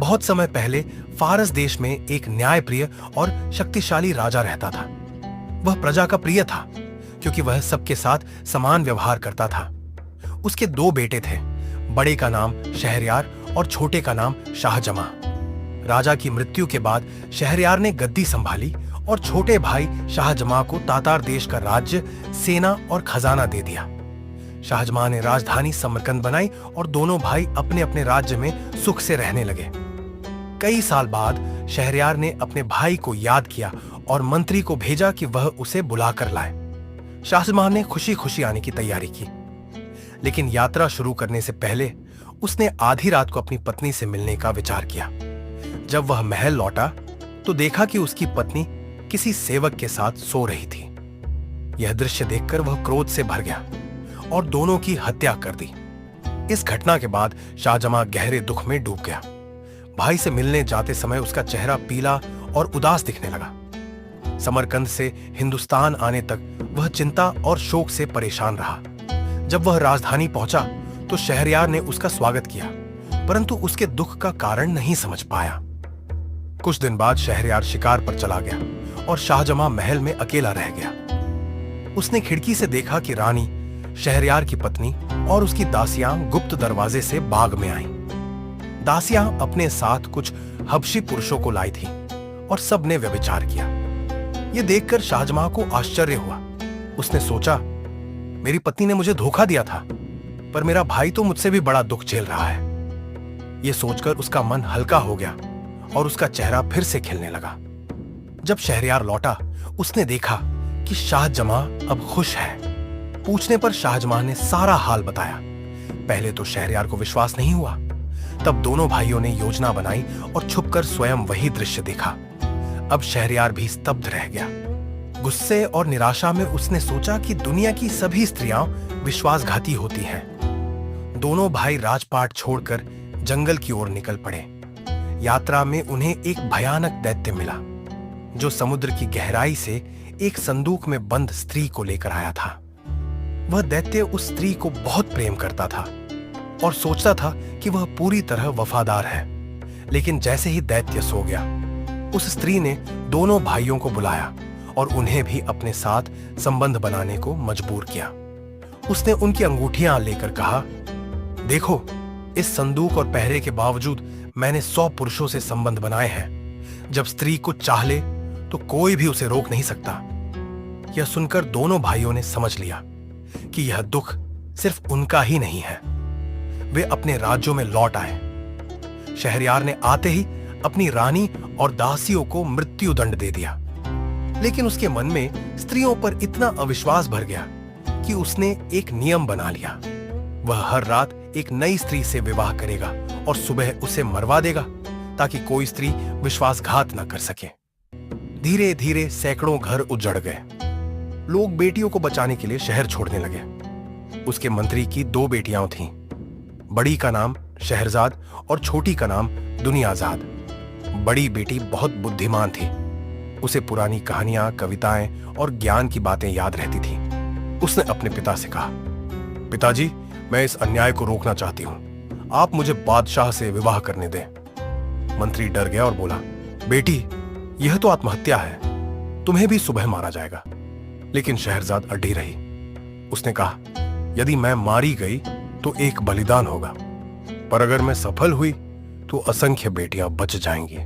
बहुत समय पहले फारस देश में एक न्यायप्रिय और शक्तिशाली राजा रहता था। वह प्रजा का प्रिय था क्योंकि वह सबके साथ समान व्यवहार करता था। उसके दो बेटे थे, बड़े का नाम शहरयार और छोटे का नाम शाहजमां। राजा की मृत्यु के बाद शहरयार ने गद्दी संभाली और छोटे भाई शाहजमां को तातार देश का राज्य, सेना और खजाना दे दिया। शाहजमां ने राजधानी समरकंद बनाई और दोनों भाई अपने अपने राज्य में सुख से रहने लगे। कई साल बाद शहरयार ने अपने भाई को याद किया और मंत्री को भेजा कि वह उसे बुलाकर लाए। शाहजमां ने खुशी खुशी आने की तैयारी की, लेकिन यात्रा शुरू करने से पहले उसने आधी रात को अपनी पत्नी से मिलने का विचार किया। जब वह महल लौटा तो देखा कि उसकी पत्नी किसी सेवक के साथ सो रही थी। यह दृश्य देखकर वह क्रोध से भर गया और दोनों की हत्या कर दी। इस घटना के बाद शाहजमां गहरे दुख में डूब गया। भाई से मिलने जाते समय उसका चेहरा पीला और उदास दिखने लगा। समरकंद से हिंदुस्तान आने तक वह चिंता और शोक से परेशान रहा। जब वह राजधानी पहुंचा तो शहरयार ने उसका स्वागत किया, परंतु उसके दुख का कारण नहीं समझ पाया। कुछ दिन बाद शहरयार शिकार पर चला गया और शाहजमां महल में अकेला रह गया। उसने खिड़की से देखा कि रानी, शहरयार की पत्नी और उसकी दासियां गुप्त दरवाजे से बाग में आईं। दासियां अपने साथ कुछ हबशी पुरुषों को लाई थीं और सब ने व्यभिचार किया। यह देखकर शाहजमां को आश्चर्य हुआ। उसने सोचा, मेरी पत्नी ने मुझे धोखा दिया था, पर मेरा भाई तो मुझसे भी बड़ा दुख झेल रहा है। यह सोचकर उसका मन हल्का हो गया और उसका चेहरा फिर से खिलने लगा। जब शहरयार लौटा, उसने देखा कि शाहजमां अब खुश है। पूछने पर शाहजमां ने सारा हाल बताया। पहले तो शहरयार को विश्वास नहीं हुआ। तब दोनों भाइयों ने योजना बनाई और छुपकर स्वयं वही दृश्य देखा। अब शहरयार भी स्तब्ध रह गया। गुस्से और निराशा में उसने सोचा कि दुनिया की सभी स्त्रियां विश्वासघाती होती हैं। दोनों भाई राजपाट छोड़कर जंगल की ओर निकल पड़े। यात्रा में उन्हें एक भयानक दैत्य मिला, जो समुद्र की गहराई से एक संदूक में बंद स्त्री को लेकर आया था। वह दैत्य उस स्त्री को बहुत प्रेम करता था और सोचता था कि वह पूरी तरह वफादार है। लेकिन जैसे ही दैत्य सो गया, उस स्त्री ने दोनों भाइयों को बुलाया और उन्हें भी अपने साथ संबंध बनाने को मजबूर किया। उसने उनकी अंगूठियां लेकर कहा, देखो, इस संदूक और पहरे के बावजूद मैंने 100 पुरुषों से संबंध बनाए हैं। जब स्त्री कुछ चाह ले तो कोई भी उसे रोक नहीं सकता। यह सुनकर दोनों भाइयों ने समझ लिया कि यह दुख सिर्फ उनका ही नहीं है। वे अपने राज्यों में लौट आए। शहरयार ने आते ही अपनी रानी और दासियों को मृत्यु दंड दे दिया। लेकिन उसके मन में स्त्रियों पर इतना अविश्वास भर गया कि उसने एक नियम बना लिया। वह हर रात एक नई स्त्री से विवाह करेगा और सुबह उसे मरवा देगा, ताकि कोई स्त्री विश्वासघात न कर सके। धीरे धीरे सैकड़ों घर उजड़ गए। लोग बेटियों को बचाने के लिए शहर छोड़ने लगे। उसके मंत्री की 2 बेटियां थीं। बड़ी का नाम शहरजाद और छोटी का नाम दुनियाजाद। बड़ी बेटी बहुत बुद्धिमान थी। उसे पुरानी कहानियां, कविताएं और ज्ञान की बातें याद रहती थीं। उसने अपने पिता से कहा, पिताजी, मैं इस अन्याय को रोकना चाहती हूं। आप मुझे बादशाह से विवाह करने दें। मंत्री डर गया और बोला, बेटी, यह तो आत्महत्या है, तुम्हें भी सुबह मारा जाएगा। लेकिन शहरजाद अड़ी रही। उसने कहा, यदि मैं मारी गई तो एक बलिदान होगा, पर अगर मैं सफल हुई तो असंख्य बेटियां बच जाएंगी।